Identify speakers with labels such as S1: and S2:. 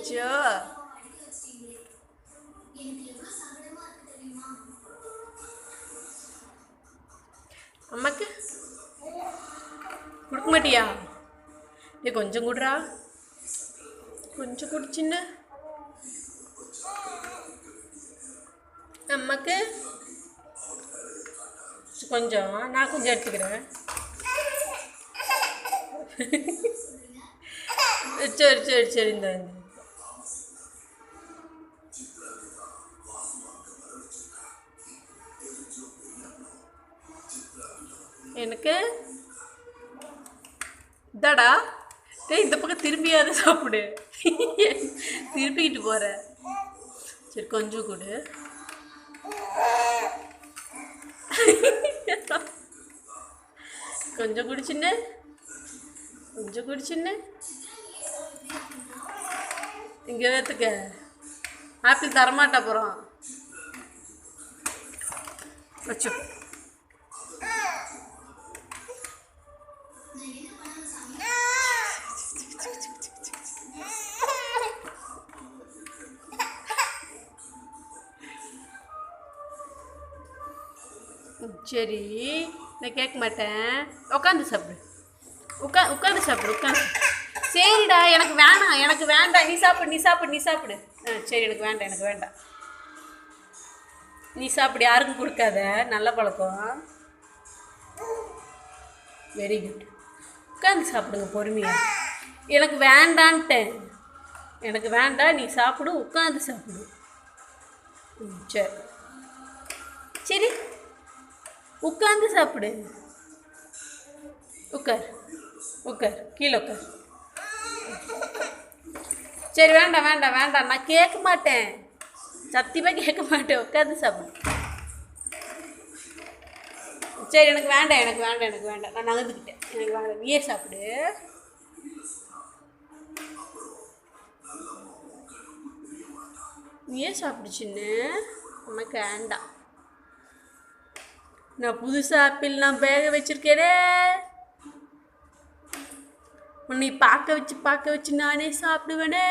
S1: அச்சோ அம்மாக்கு கொடுக்க மாட்டியா? நீ கொஞ்சம் கொடுறா, கொஞ்சம் குடிச்சின்னு அம்மாக்கு கொஞ்சம். நான் கொஞ்சம் எடுத்துக்கிறேன். சரி சரி சரி இந்த எனக்கு இதாடா. டேய் இந்த பக்கம் திரும்பியாத சாப்பிடு. திருப்பிக்கிட்டு போகிற. சரி கொஞ்சம் கொடு. கொஞ்சம் குடிச்சின்னு, கொஞ்சம் குடிச்சின்னு இங்கே வேத்துக்க. ஆப்பிள் தரமாட்டா போகிறோம் வச்சு. சரி நான் கேட்க மாட்டேன். உட்காந்து சாப்பிடு. உட்காந்து சாப்பிடு. உட்காந்து. சரிடா எனக்கு வேணாம், எனக்கு வேண்டாம். நீ சாப்பிடு, நீ சாப்பிடு, நீ சாப்பிடு. சரி எனக்கு வேண்டாம், எனக்கு வேண்டாம். நீ சாப்பிடு, யாருக்கும் கொடுக்காத. நல்ல பழக்கம். Very good. உட்காந்து சாப்பிடுங்க பொறுமையாக. எனக்கு வேண்டான்ட்டேன். எனக்கு வேண்டாம், நீ சாப்பிடு. உட்காந்து சாப்பிடு. சரி சரி உட்காந்து சாப்பிடு. உட்கார் உட்கார், கீழே உட்கார். சரி வேண்டாம் வேண்டாம் வேண்டாம், நான் கேட்க மாட்டேன். சத்தியமாக கேட்க மாட்டேன். உட்காந்து சாப்பிடு. சரி எனக்கு வேண்டாம், எனக்கு வேண்டாம், எனக்கு வேண்டாம். நான் நகர்ந்துக்கிட்டேன். எனக்கு வேண்டாம், நீயே சாப்பிடு. நீயே சாப்பிடுச்சின்னு உனக்கு வேண்டாம். நான் புதுசாக ஆப்பிள் நான் வேக வச்சிருக்கேனே. உன்னை பார்க்க வச்சு நானே சாப்பிடுவேனே.